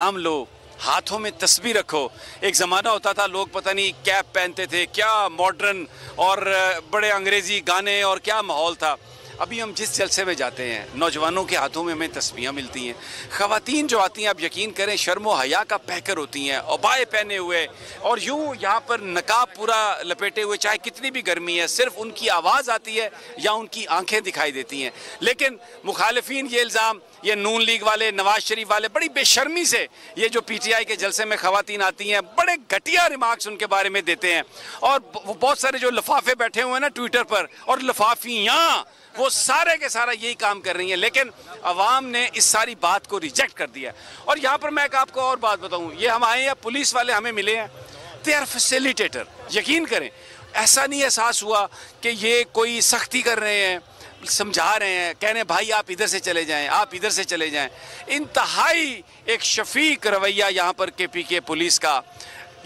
आम लो, हाथों में तस्बीह रखो। एक ज़माना होता था लोग पता नहीं कैप पहनते थे, क्या मॉडर्न और बड़े अंग्रेज़ी गाने और क्या माहौल था। अभी हम जिस जलसे में जाते हैं नौजवानों के हाथों में हमें तस्बीहां मिलती हैं। ख़वातीन जो आती हैं आप यकीन करें शर्म हया का पैकर होती हैं, अबाए पहने हुए और यूँ यहाँ पर नकाब पूरा लपेटे हुए, चाहे कितनी भी गर्मी है सिर्फ उनकी आवाज़ आती है या उनकी आंखें दिखाई देती हैं। लेकिन मुखालिफिन ये इल्ज़ाम, ये नून लीग वाले, नवाज शरीफ वाले बड़ी बेशर्मी से ये जो PTI के जलसे में ख़वातीन आती हैं बड़े घटिया रिमार्क्स उनके बारे में देते हैं। और बहुत सारे जो लिफाफे बैठे हुए हैं ना ट्विटर पर और लिफाफियाँ, वो सारे के सारा यही काम कर रही हैं। लेकिन अवाम ने इस सारी बात को रिजेक्ट कर दिया। और यहाँ पर मैं एक आपको और बात बताऊँ, ये हम आए हैं, पुलिस वाले हमें मिले हैं, दे आर फैसिलिटेटर। यकीन करें ऐसा नहीं एहसास हुआ कि ये कोई सख्ती कर रहे हैं, समझा रहे हैं, कह रहे हैं भाई आप इधर से चले जाएं, आप इधर से चले जाएं। इंतहाई एक शफीक रवैया यहाँ पर KPK पुलिस का,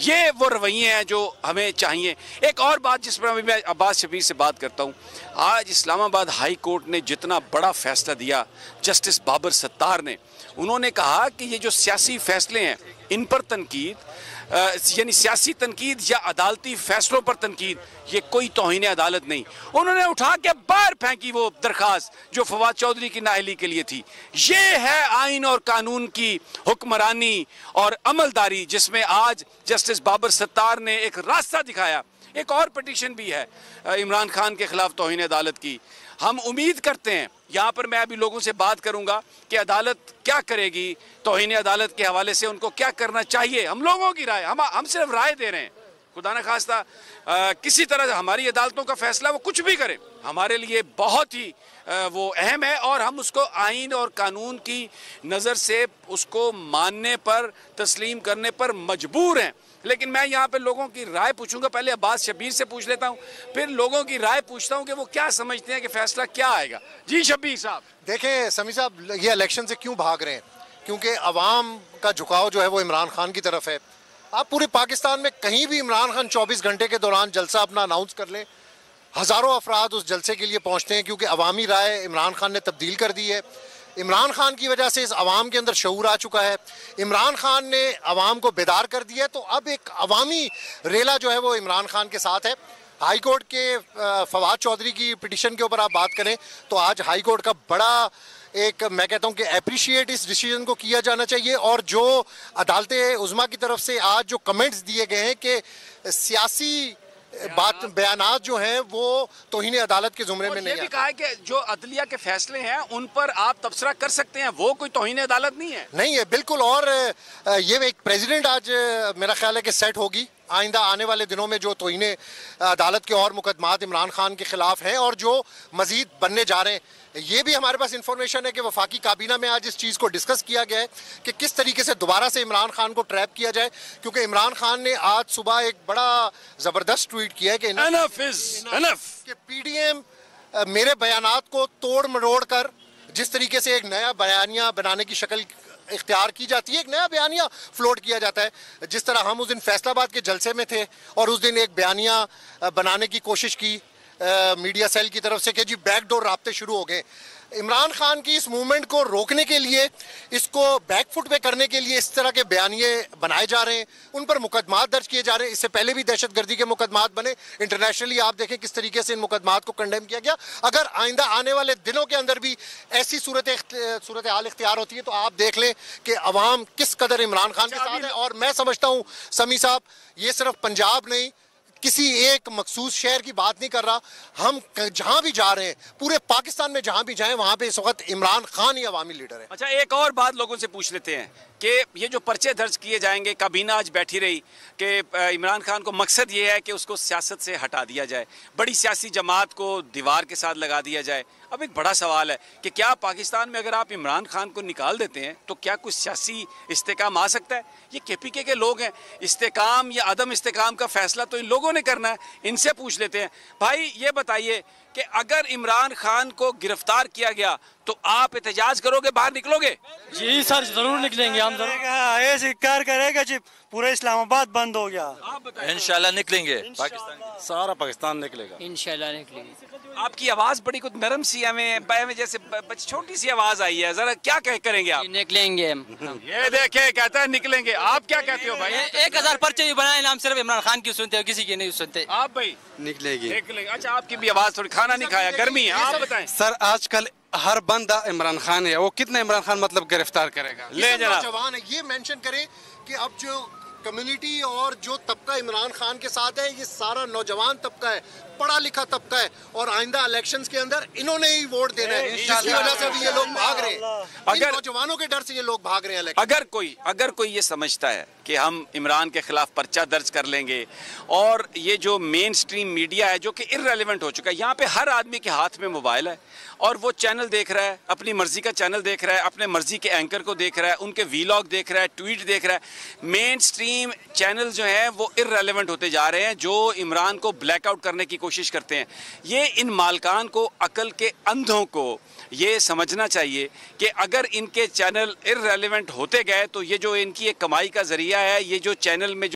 ये वो रवैये हैं जो हमें चाहिए। एक और बात जिस पर अभी मैं अब्बास शबीर से बात करता हूँ, आज इस्लामाबाद हाई कोर्ट ने जितना बड़ा फैसला दिया जस्टिस बाबर सत्तार ने, उन्होंने कहा कि ये जो सियासी फैसले हैं इन पर तनकीद, यानी सियासी तनकीद या अदालती फैसलों पर तनकीद, ये कोई तौहीन अदालत नहीं। उन्होंने उठा के बाहर फेंकी वो दरख्वास्त जो फवाद चौधरी की नाअहली के लिए थी। ये है आइन और कानून की हुक्मरानी और अमलदारी जिसमें आज जस्टिस बाबर सत्तार ने एक रास्ता दिखाया। एक और पिटीशन भी है इमरान खान के खिलाफ तौहीन अदालत की। हम उम्मीद करते हैं, यहाँ पर मैं अभी लोगों से बात करूँगा कि अदालत क्या करेगी, तौहीन अदालत के हवाले से उनको क्या करना चाहिए। हम लोगों की राय, हम सिर्फ राय दे रहे हैं। खुदा न खास्ता किसी तरह हमारी अदालतों का फैसला वो कुछ भी करे हमारे लिए बहुत ही वो अहम है और हम उसको आइन और कानून की नज़र से उसको मानने पर, तस्लीम करने पर मजबूर हैं। लेकिन मैं यहाँ पे लोगों की राय पूछूंगा, पहले अब्बास शबीर से पूछ लेता हूँ, फिर लोगों की राय पूछता हूँ कि वो क्या समझते हैं कि फैसला क्या आएगा। जी शबीर साहब। देखें समी साहब, ये इलेक्शन से क्यों भाग रहे हैं? क्योंकि अवाम का झुकाव जो है वो इमरान खान की तरफ है। आप पूरे पाकिस्तान में कहीं भी इमरान खान 24 घंटे के दौरान जलसा अपना अनाउंस कर लें, हज़ारों अफराद उस जलसे के लिए पहुँचते हैं क्योंकि अवामी राय इमरान खान ने तब्दील कर दी है। इमरान खान की वजह से इस अवाम के अंदर शऊर आ चुका है। इमरान खान ने अवाम को बेदार कर दिया है, तो अब एक अवामी रेला जो है वो इमरान खान के साथ है। हाई कोर्ट के फवाद चौधरी की पिटीशन के ऊपर आप बात करें तो आज हाई कोर्ट का बड़ा एक, मैं कहता हूं कि अप्रिशिएट इस डिसीजन को किया जाना चाहिए। और जो अदालत उज़्मा की तरफ से आज जो कमेंट्स दिए गए हैं कि सियासी बात बयानात जो हैं वो तौहीन अदालत के जुमरे में नहीं भी कहा है कि जो अदलिया के फैसले हैं उन पर आप तबसरा कर सकते हैं, वो कोई तौहीन अदालत नहीं है। नहीं है बिल्कुल। और ये एक प्रेसिडेंट आज मेरा ख्याल है कि सेट होगी आइंदा आने वाले दिनों में, जो तौहीन अदालत के और मुकदमात इमरान खान के खिलाफ हैं और जो मजीद बनने जा रहे हैं। ये भी हमारे पास इंफॉर्मेशन है कि वफाकी काबीना में आज इस चीज़ को डिस्कस किया गया है कि किस तरीके से दोबारा से इमरान खान को ट्रैप किया जाए। क्योंकि इमरान खान ने आज सुबह एक बड़ा ज़बरदस्त ट्वीट किया है कि Enough is enough। कि PDM मेरे बयानात को तोड़ मरोड़ कर जिस तरीके से एक नया बयानिया बनाने की शक्ल इख्तियार की जाती है, एक नया बयानिया फ्लोट किया जाता है। जिस तरह हम उस दिन फैसलाबाद के जलसे में थे और उस दिन एक बयानिया बनाने की कोशिश की मीडिया सेल की तरफ से कि जी बैकडोर राब्ते शुरू हो गए। इमरान खान की इस मूवमेंट को रोकने के लिए, इसको बैकफुट पे करने के लिए इस तरह के बयानिए बनाए जा रहे हैं, उन पर मुकदमात दर्ज किए जा रहे हैं। इससे पहले भी दहशतगर्दी के मुकदमात बने, इंटरनेशनली आप देखें किस तरीके से इन मुकदमात को कंडेम किया गया। अगर आइंदा आने वाले दिनों के अंदर भी ऐसी सूरत हाल इख्तियार होती है तो आप देख लें कि अवाम किस कदर इमरान खान के साथ है। और मैं समझता हूँ समी साहब, ये सिर्फ पंजाब नहीं, किसी एक मखसूस शहर की बात नहीं कर रहा, हम जहां भी जा रहे हैं पूरे पाकिस्तान में जहां भी जाएं वहां पे इस वक्त इमरान खान ही अवामी लीडर है। अच्छा, एक और बात लोगों से पूछ लेते हैं कि ये जो पर्चे दर्ज किए जाएंगे, काबीना आज बैठी रही कि इमरान खान को मकसद ये है कि उसको सियासत से हटा दिया जाए, बड़ी सियासी जमात को दीवार के साथ लगा दिया जाए। अब एक बड़ा सवाल है कि क्या पाकिस्तान में अगर आप इमरान खान को निकाल देते हैं तो क्या कुछ सियासी इस्तेकाम आ सकता है? ये KPK के लोग हैं, इस्तेकाम या अदम इस्तेकाम का फैसला तो इन लोगों ने करना है। इनसे पूछ लेते हैं, भाई ये बताइए कि अगर इमरान खान को गिरफ्तार किया गया तो आप एहतजाज करोगे, बाहर निकलोगे? जी सर, जरूर निकलेंगे हम। ऐसे इकरार करेगा जी पूरा इस्लामाबाद बंद हो गया। आप बताइए। इंशाल्लाह निकलेंगे, पाकिस्तान सारा पाकिस्तान निकलेगा, इंशाल्लाह निकलेंगे। आपकी आवाज बड़ी कुछ नरम सी हमें जैसे छोटी सी आवाज आई है, जरा क्या करेंगे आप? निकलेंगे हम। ये देखे कहता है निकलेंगे, आप क्या कहते हो भाई? 1000 पर्चे भी बनाए, हम सिर्फ इमरान खान की सुनते हो, किसी की नहीं सुनते। आप भाई निकलेगी। अच्छा, आपकी भी आवाज थोड़ी, खाना नहीं खाया, गर्मी है, आप बताएं। सर आजकल हर बंदा इमरान खान है, वो कितना इमरान खान मतलब गिरफ्तार करेगा? ले जवान है, ये मेंशन करें कि अब जो कम्युनिटी और जो तबका इमरान खान के साथ है, ये सारा नौजवान तबका है, पढ़ा लिखा तबका है, और आइंदा इलेक्शंस के अंदर इन्होंने ही वोट देना है, जिसकी वजह से अभी ये लोग भाग रहे हैं। इन नौजवानों के डर से ये लोग भाग रहे हैं। अगर कोई ये समझता है कि हम इमरान के खिलाफ पर्चा दर्ज कर लेंगे, और ये जो मेन स्ट्रीम मीडिया है जो कि इररेलेवेंट हो चुका है, यहाँ पे हर आदमी के हाथ में मोबाइल है और वो चैनल देख रहा है, अपनी मर्जी का चैनल देख रहा है, अपने मर्जी के एंकर को देख रहा है, उनके वीलॉग देख रहा है, ट्वीट देख रहा है। मेन स्ट्रीम चैनल जो है वो इररेलेवेंट होते जा रहे हैं, जो इमरान को ब्लैकआउट करने की कोशिश करते हैं। ये इन मालकान को, अकल के अंधों को ये समझना चाहिए कि अगर इनके चैनल इररेलेवेंट होते गए तो ये जो इनकी एक कमाई का जरिया है, ये जो चैनल में